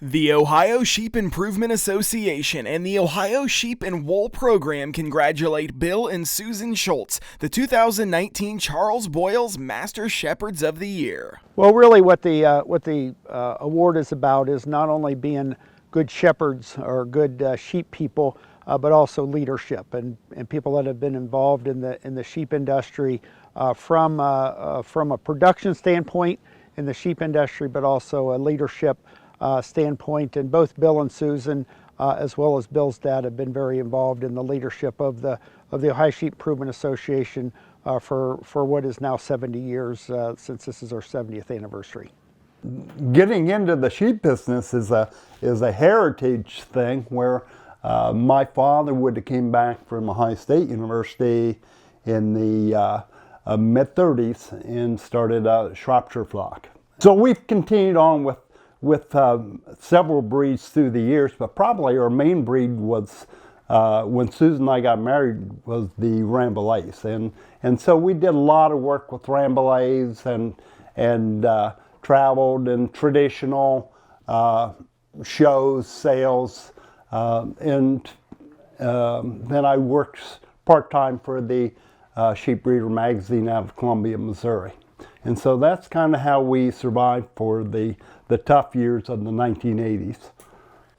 The Ohio Sheep Improvement Association and the Ohio Sheep and Wool Program congratulate Bill and Susan Shultz, the 2019 Charles Boyle's Master Shepherds of the Year. Well, really what the award is about is not only being good shepherds or good sheep people, but also leadership and people that have been involved in the sheep industry from a production standpoint in the sheep industry, but also a leadership standpoint. And both Bill and Susan, as well as Bill's dad, have been very involved in the leadership of the Ohio Sheep Improvement Association for what is now 70 years since this is our 70th anniversary. Getting into the sheep business is a heritage thing where my father would have came back from Ohio State University in the mid-30s and started a Shropshire flock. So we've continued on with several breeds through the years, but probably our main breed was, when Susan and I got married, was the Rambouillets. And so we did a lot of work with Rambouillets and traveled in traditional shows, sales, and then I worked part-time for the Sheep Breeder magazine out of Columbia, Missouri. And so that's kind of how we survived for the tough years of the 1980s.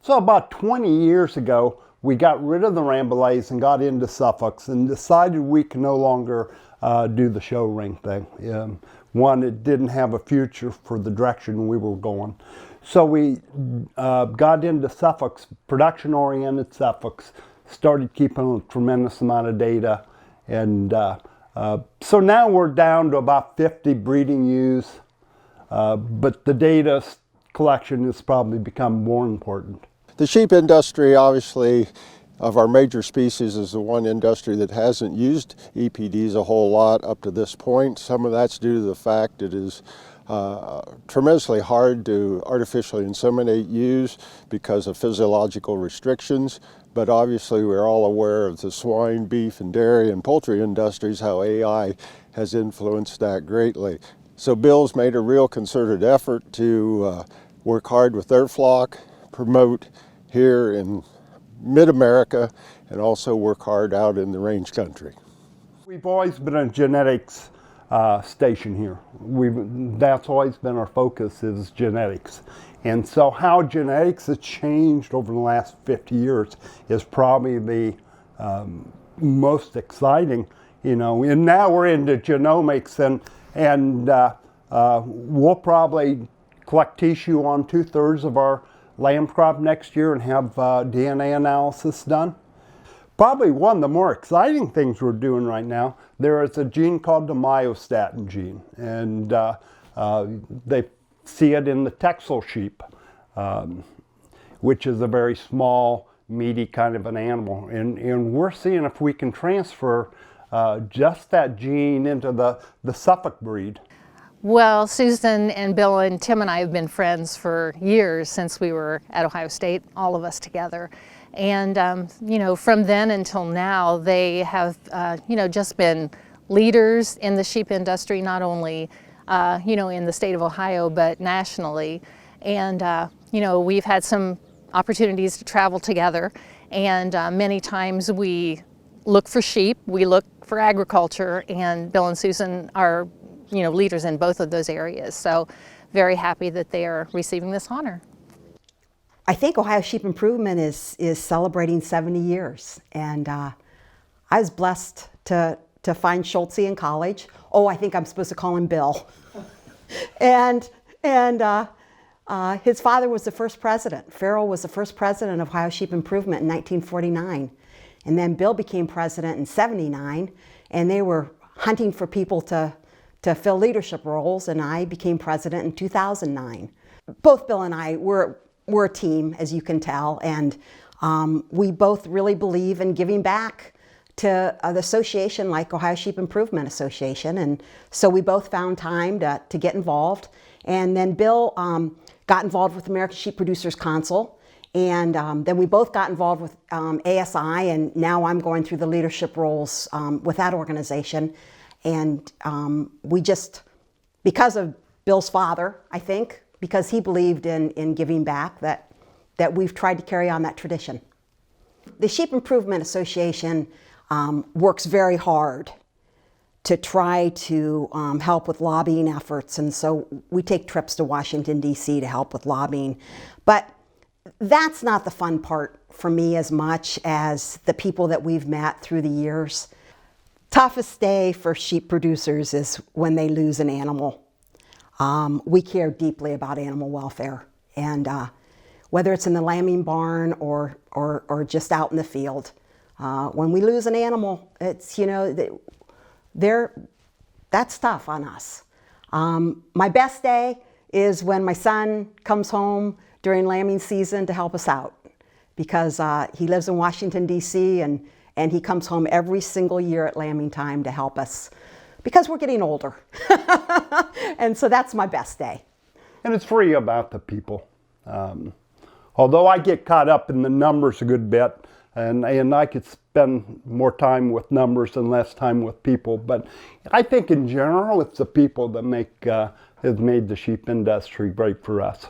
So about 20 years ago, we got rid of the Rambouillets and got into Suffolks and decided we could no longer do the show ring thing. One, it didn't have a future for the direction we were going. So we got into Suffolks, production-oriented Suffolks, started keeping a tremendous amount of data, and so now we're down to about 50 breeding ewes, but the data collection has probably become more important. The sheep industry, obviously, of our major species, is the one industry that hasn't used EPDs a whole lot up to this point. Some of that's due to the fact it is tremendously hard to artificially inseminate ewes because of physiological restrictions. But obviously we're all aware of the swine, beef, and dairy and poultry industries, how AI has influenced that greatly. So Bill's made a real concerted effort to work hard with their flock, promote here in mid-America, and also work hard out in the range country. We've always been a genetics station here. That's always been our focus, is genetics. And so how genetics has changed over the last 50 years is probably the most exciting, and now we're into genomics, and we'll probably collect tissue on 2/3 of our lamb crop next year and have DNA analysis done. Probably one of the more exciting things we're doing right now, there is a gene called the myostatin gene, and they see it in the Texel sheep, which is a very small, meaty kind of an animal. And we're seeing if we can transfer just that gene into the Suffolk breed. Well, Susan and Bill and Tim and I have been friends for years, since we were at Ohio State, all of us together. And, from then until now, they have, just been leaders in the sheep industry, not only, in the state of Ohio, but nationally. And, we've had some opportunities to travel together, and many times we look for sheep, we look for agriculture, and Bill and Susan are leaders in both of those areas. So very happy that they are receiving this honor. I think Ohio Sheep Improvement is celebrating 70 years. And I was blessed to find Shultz in college. Oh, I think I'm supposed to call him Bill. and his father was the first president. Farrell was the first president of Ohio Sheep Improvement in 1949. And then Bill became president in 79, and they were hunting for people to fill leadership roles, and I became president in 2009. Both Bill and I were a team, as you can tell, and we both really believe in giving back to the association like Ohio Sheep Improvement Association, and so we both found time to get involved. And then Bill got involved with American Sheep Producers Council, and then we both got involved with ASI, and now I'm going through the leadership roles with that organization. And we just, because of Bill's father, I think, because he believed in giving back, that that we've tried to carry on that tradition. The Sheep Improvement Association works very hard to try to help with lobbying efforts, and so we take trips to Washington, D.C. to help with lobbying. But that's not the fun part for me as much as the people that we've met through the years. Toughest day for sheep producers is when they lose an animal. We care deeply about animal welfare, and whether it's in the lambing barn or just out in the field, when we lose an animal, it's, you know, that's tough on us. My best day is when my son comes home during lambing season to help us out, because he lives in Washington, D.C., and he comes home every single year at lambing time to help us, because we're getting older. And so that's my best day. And it's really about the people. Although I get caught up in the numbers a good bit, and I could spend more time with numbers and less time with people, but I think in general it's the people that have made the sheep industry great for us.